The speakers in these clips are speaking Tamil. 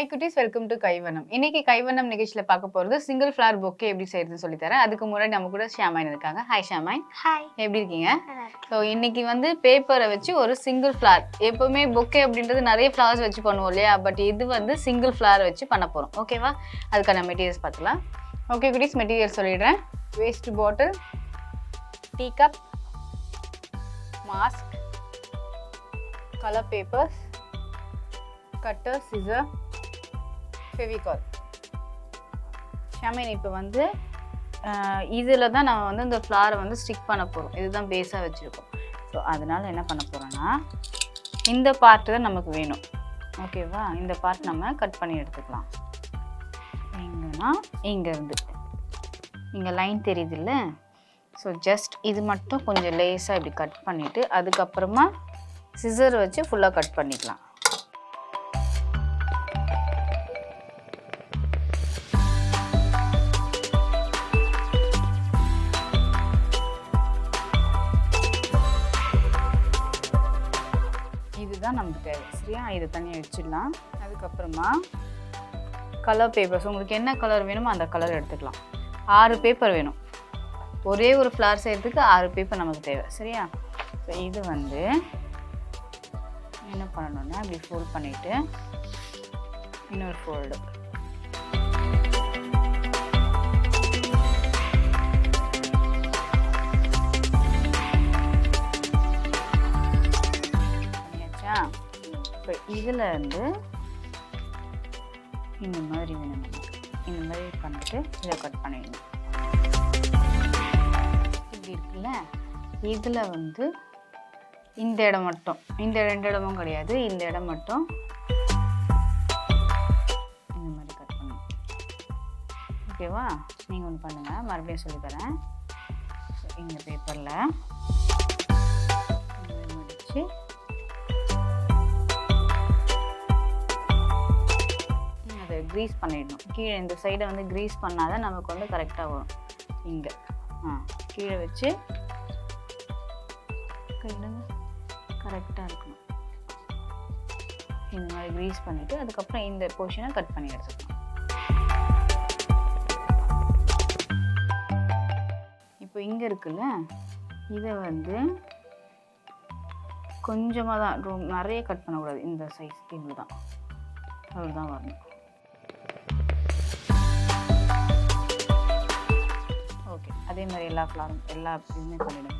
Hi குட்டீஸ், வெல்கம் டு கைவண்ணம். இன்னைக்கு கைவண்ணம் நிகழ்ச்சியில பார்க்க போறது சிங்கிள் ஃப்ளவர் பொக்கே எப்படி செய்யறதுன்னு சொல்லி தரேன். அதுக்கு முன்னாடி நம்ம கூட ஷாமைன் இருக்காங்க. ஹாய் ஷாமைன். ஹாய். எப்படி இருக்கீங்க? ஸோ இன்னைக்கு வந்து பேப்பரை வச்சு ஒரு சிங்கிள் ஃப்ளவர், எப்பவுமே பொக்கே அப்படின்றது நிறைய ஃப்ளவர்ஸ் வச்சு பண்ணுவோம் இல்லையா, பட் இது வந்து சிங்கிள் ஃப்ளவர் வச்சு பண்ண போறோம். ஓகேவா? அதுக்கான மெட்டீரியல்ஸ் பார்த்துலாம். ஓகே குட்டீஸ், மெட்டீரியல்ஸ் சொல்லிடுறேன். Waste bottle, tea cup, mask, colour papers, cutter, scissor, Fevicol. ஷாமைன் இப்போ வந்து இதில் தான் நம்ம வந்து இந்த ஃப்ளவரை வந்து ஸ்டிக் பண்ண போகிறோம். இதுதான் பேஸாக வச்சுருக்கோம். ஸோ அதனால் என்ன பண்ண போகிறோன்னா, இந்த பார்ட்டு தான் நமக்கு வேணும். ஓகேவா? இந்த பார்ட் நம்ம கட் பண்ணி எடுத்துக்கலாம். எங்கன்னா இங்கேருந்து இங்கே லைன் தெரியுதுல்ல, ஸோ ஜஸ்ட் இது மட்டும் கொஞ்சம் லேஸாக இப்படி கட் பண்ணிவிட்டு அதுக்கப்புறமா சிசர் வச்சு ஃபுல்லாக கட் பண்ணிக்கலாம். இதுதான் நமக்கு தேவை. சரியா? இதை தனியாக வச்சிடலாம். அதுக்கப்புறமா கலர் பேப்பர்ஸ், உங்களுக்கு என்ன கலர் வேணுமோ அந்த கலர் எடுத்துக்கலாம். 6 பேப்பர் வேணும். ஒரே ஒரு ஃப்ளவர் செய்கிறதுக்கு 6 பேப்பர் நமக்கு தேவை. சரியா? ஸோ இது வந்து என்ன பண்ணணும்னா, இப்படி ஃபோல்ட் பண்ணிவிட்டு இன்னொரு ஃபோல்டு, பண்ணியாச்சா? இப்போ இதில் வந்து இந்த மாதிரி வேணும் நமக்கு. இந்த மாதிரி பண்ணிட்டு இதை கட் பண்ணிடணும். இப்படி இருக்குல்ல, இதில் வந்து இந்த இடம் மட்டும், இந்த 2 இடமும் கிடையாது, இந்த இடம் மட்டும் இந்த மாதிரி கட் பண்ணணும். ஓகேவா? நீங்கள் ஒன்று பண்ணுங்கள், மறுபடியும் சொல்லித்தரேன். இந்த பேப்பரில் முடிச்சு அதை க்ரீஸ் பண்ணிடணும். கீழே இந்த சைடை வந்து க்ரீஸ் பண்ணால் தான் நமக்கு வந்து கரெக்டாக வரும். இங்கே கீழே வச்சு கையில் கரெக்டாக இருக்கணும். இந்த மாதிரி க்ரீஸ் பண்ணிவிட்டு அதுக்கப்புறம் இந்த போர்ஷனை கட் பண்ணி எடுத்துக்கணும். இப்போ இங்கே இருக்குல்ல, இதை வந்து கொஞ்சமாக தான், நிறைய கட் பண்ணக்கூடாது. இந்த சைஸ் இவ்வளோ தான், அவ்வளோ தான் வரணும். ஓகே, அதே மாதிரி எல்லா ஃப்ளவரும் எல்லா இதுவுமே பண்ணிவிடுங்க.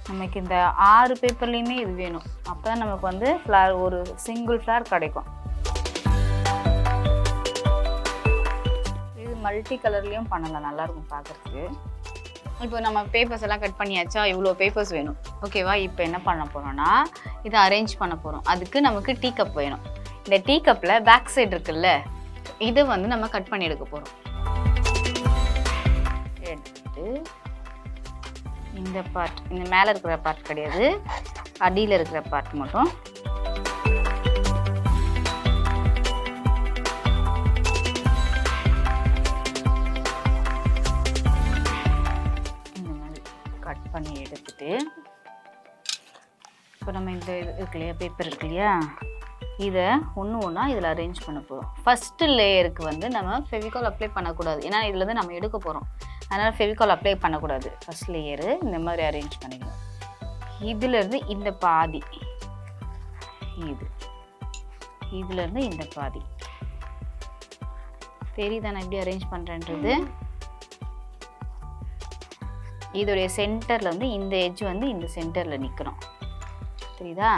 நமக்கு இந்த 6 பேப்பர்லேயுமே இது வேணும். அப்போ தான் நமக்கு வந்து ஃப்ளவர், ஒரு சிங்கிள் ஃப்ளவர் கிடைக்கும். இது மல்டி கலர்லேயும் பண்ணலாம், நல்லாயிருக்கும் பார்க்குறதுக்கு. இப்போ நம்ம பேப்பர்ஸ் எல்லாம் கட் பண்ணியாச்சா? இவ்வளோ பேப்பர்ஸ் வேணும். ஓகேவா? இப்போ என்ன பண்ண போகிறோன்னா, இதை அரேஞ்ச் பண்ண போகிறோம். அதுக்கு நமக்கு டீ கப் வேணும். இந்த டீ கப்பில் பேக் சைடு இருக்குல்ல, இதை வந்து நம்ம கட் பண்ணி எடுக்க போகிறோம். எடுத்து இந்த பார்ட், இந்த மேலே இருக்கிற பார்ட் கிடையாது, அடியில் இருக்கிற பார்ட் மட்டும் இந்த மாதிரி கட் பண்ணி எடுத்துட்டு, இப்போ நம்ம இந்த இது இருக்கு இல்லையா, பேப்பர் இருக்கு இல்லையா, இதை ஒன்று ஒன்றா இதில் அரேஞ்ச் பண்ண போகிறோம். ஃபஸ்ட்டு லேயருக்கு வந்து நம்ம ஃபெவிகால் அப்ளை பண்ணக்கூடாது, ஏன்னா இதில் வந்து நம்ம எடுக்க போகிறோம். அதனால் ஃபெவிகால் அப்ளை பண்ணக்கூடாது. ஃபஸ்ட் லேயரு இந்த மாதிரி அரேஞ்ச் பண்ணிக்கணும். இதிலேருந்து இந்த பாதி, இதுலேருந்து இந்த பாதி தெரியுதா நான் எப்படி அரேஞ்ச் பண்ணுறேன்றது? இதோடைய சென்டரில் வந்து இந்த எட்ஜ் வந்து இந்த சென்டரில் நிற்கணும். தெரியுதா?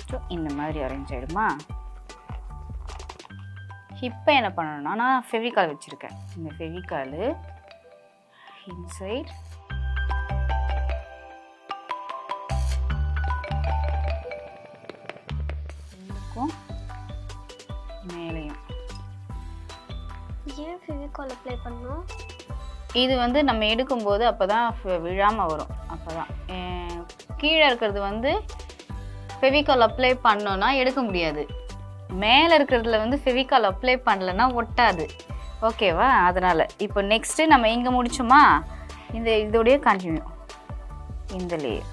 ஸோ இந்த மாதிரி அரேஞ்ச் ஆகிடுமா? இப்போ என்ன பண்ணணும்னா, நான் ஃபெவிகால் வச்சுருக்கேன். இந்த ஃபெவிகால் இன்சைட் இருக்கும், மேலேயும். ஏன் ஃபெவிகால் அப்ளை பண்ணணும்? இது வந்து நம்ம எடுக்கும்போது அப்போ தான் விழாமல் வரும். அப்போ தான் கீழே இருக்கிறது வந்து ஃபெவிகால் அப்ளை பண்ணோன்னா எடுக்க முடியாது. மேலே இருக்கிறதுல வந்து ஃபெவிகால் அப்ளை பண்ணலைன்னா ஒட்டாது. ஓகேவா? அதனால் இப்போ நெக்ஸ்ட்டு நம்ம இங்கே முடிச்சோமா, இதோடைய கண்டினியூ இந்த லேயர்.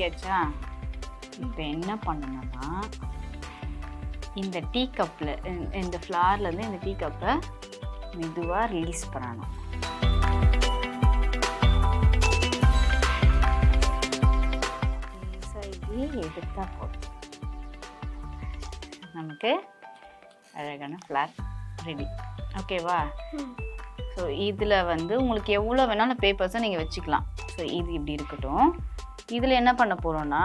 கட்டியாச்சா? இப்போ என்ன பண்ணணும்னா இந்த டீ கப்பில் இந்த ஃப்ளார்லேருந்து இந்த டீ கப்பை மெதுவாக ரிலீஸ் பண்ணணும். எடுத்தா போதும், நமக்கு அழகான ஃப்ளார் ரெடி. ஓகேவா? ஸோ இதில் வந்து உங்களுக்கு எவ்வளோ வேணாலும் பேப்பர்ஸை நீங்கள் வச்சுக்கலாம். ஸோ இது இப்படி இருக்கட்டும். இதில் என்ன பண்ண போகிறோன்னா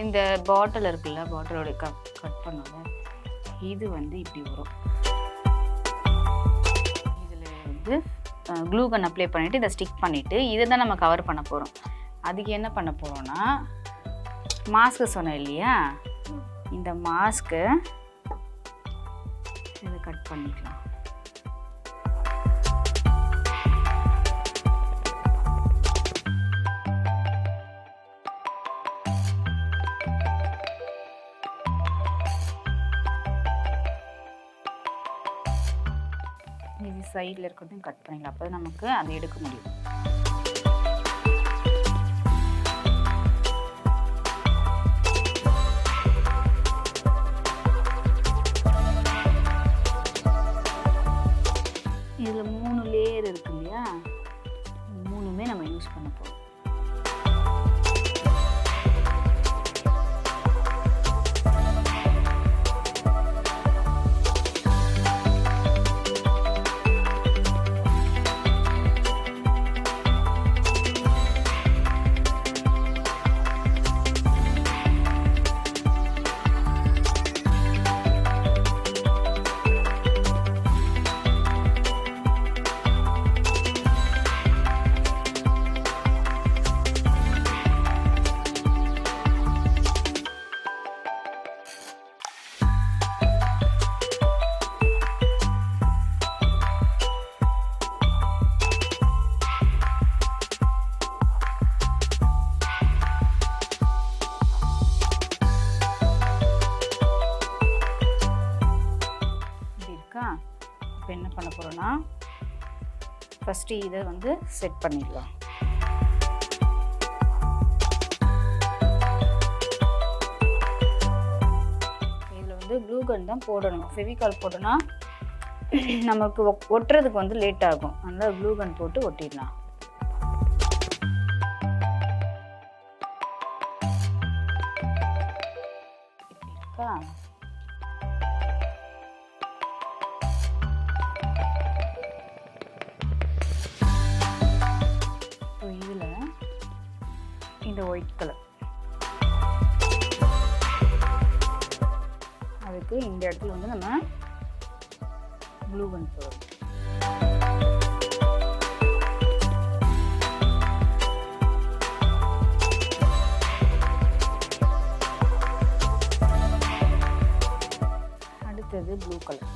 இந்த பாட்டில் இருக்குல்ல, பாட்டிலோட கட் பண்ணோம்ல, இது வந்து இப்படி வரும். இதில் வந்து க்ளூ கன் அப்ளை பண்ணிவிட்டு இதை ஸ்டிக் பண்ணிவிட்டு இதை தான் நம்ம கவர் பண்ண போகிறோம். அதுக்கு என்ன பண்ண போகிறோன்னா மாஸ்க்கு சொன்னேன் இல்லையா, இந்த மாஸ்க்கு இதை கட் பண்ணிக்கலாம். இது சைடில் இருக்கிறதையும் கட் பண்ணிக்கலாம். அப்போ நமக்கு அதை எடுக்க முடியும். இதில் 3 லேயர் இருக்கு இல்லையா, 3மே நம்ம யூஸ் பண்ண போகிறோம். இப்போ என்ன பண்ண போகிறோன்னா ஃபஸ்ட்டு இதை வந்து செட் பண்ணிடலாம். இதில் வந்து க்ளூ கன் தான் போடணும். ஃபெவிகால் போட்டோன்னா நமக்கு ஒட்டுறதுக்கு வந்து லேட் ஆகும். அதனால் க்ளூ கன் போட்டு ஒட்டிடலாம். இருக்கா? இந்த ஒயிட் கலர் அதுக்கு இந்த இடத்துல வந்து நம்ம ப்ளூ கன் போடுறோம். அடுத்தது ப்ளூ கலர்.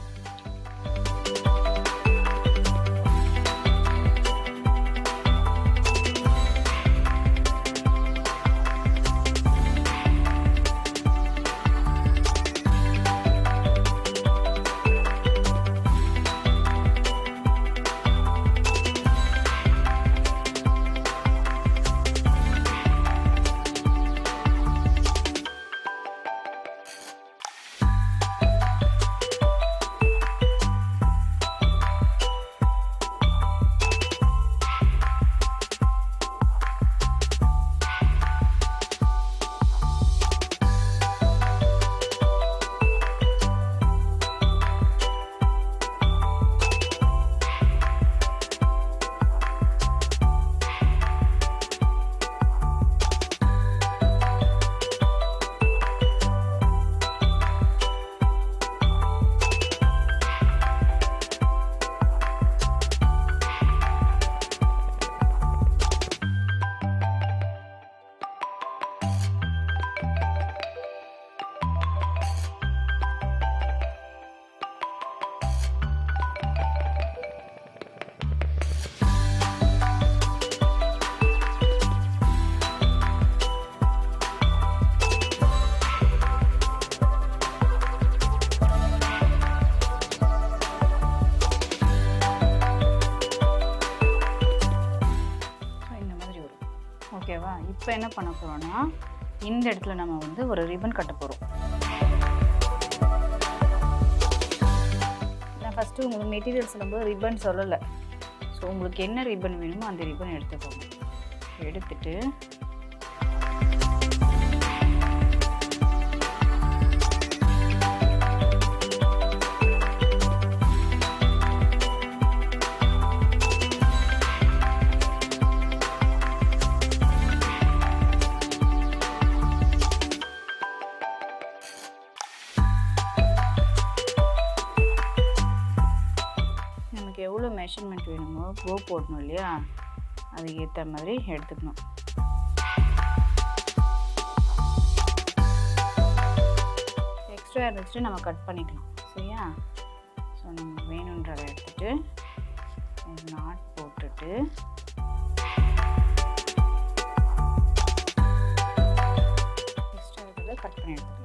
இப்போ என்ன பண்ண போகிறோன்னா இந்த இடத்துல நம்ம வந்து ஒரு ரிப்பன் கட்ட போகிறோம். நான் ஃபஸ்ட்டு உங்களுக்கு மெட்டீரியல் சொல்லும்போது ரிப்பன் சொல்லலை. ஸோ உங்களுக்கு என்ன ரிப்பன் வேணுமோ அந்த ரிப்பன் எடுத்துக்கோங்க. எடுத்துட்டு எவ்வளோ மெஷர்மெண்ட் வேணுமோ போ போடணும் இல்லையா, அதுக்கு ஏற்ற மாதிரி எடுத்துக்கணும். எக்ஸ்ட்ரா இருந்துச்சுட்டு நம்ம கட் பண்ணிக்கலாம். சரியா? ஸோ நம்ம வேணுன்றதை எடுத்துகிட்டு நாட் போட்டுட்டு எக்ஸ்ட்ரா இருக்கிறத கட் பண்ணி எடுத்துக்கலாம்.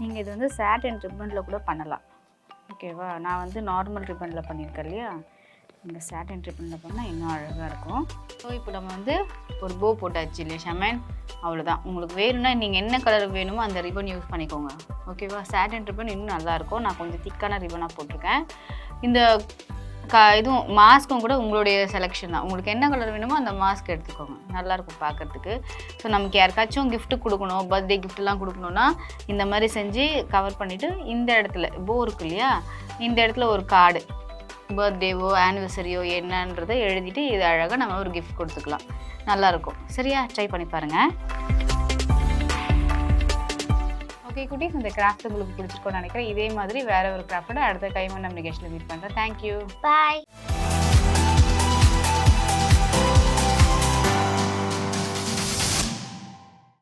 நீங்கள் இது வந்து சாட்டின் ரிப்பனில் கூட பண்ணலாம். ஓகேவா? நான் வந்து நார்மல் ரிப்பனில் பண்ணியிருக்கேன் இல்லையா, இந்த சாட்டின் ரிப்பனில் பண்ணால் இன்னும் அழகாக இருக்கும். ஸோ இப்போ நம்ம வந்து ஒரு போ போட்டாச்சு இல்லையா ஷமேன், அவ்வளோதான். உங்களுக்கு வேணும்னா நீங்கள் என்ன கலர் வேணுமோ அந்த ரிப்பன் யூஸ் பண்ணிக்கோங்க. ஓகேவா? சாட்டின் ரிப்பன் இன்னும் நல்லாயிருக்கும். நான் கொஞ்சம் திக்கான ரிப்பனாக போட்டிருக்கேன். இந்த இதுவும் மாஸ்க்கும் கூட உங்களுடைய செலெக்ஷன் தான். உங்களுக்கு என்ன கலர் வேணுமோ அந்த மாஸ்க் எடுத்துக்கோங்க, நல்லாயிருக்கும் பார்க்குறதுக்கு. ஸோ நமக்கு யாருக்காச்சும் கிஃப்ட் கொடுக்கணும், பர்த்டே கிஃப்ட்லாம் கொடுக்கணுன்னா இந்த மாதிரி செஞ்சு கவர் பண்ணிவிட்டு இந்த இடத்துல போ இருக்கு இல்லையா, இந்த இடத்துல ஒரு கார்டு பர்த்டேவோ ஆனிவர்சரியோ என்னன்றதை எழுதிட்டு இது அழகாக நம்ம ஒரு கிஃப்ட் கொடுத்துக்கலாம். நல்லாயிருக்கும். சரியா? ட்ரை பண்ணி பாருங்கள். ஓகே குட்டீஸ், இந்த கிராஃப்ட் உங்களுக்கு பிடிச்சிருக்கோன்னு நினைக்கிறேன். இதே மாதிரி வேறு ஒரு கிராஃப்டோட அடுத்த கைமன் கம்யூனிகேஷனில் மீட் பண்ணுறேன். தேங்க்யூ. பாய்.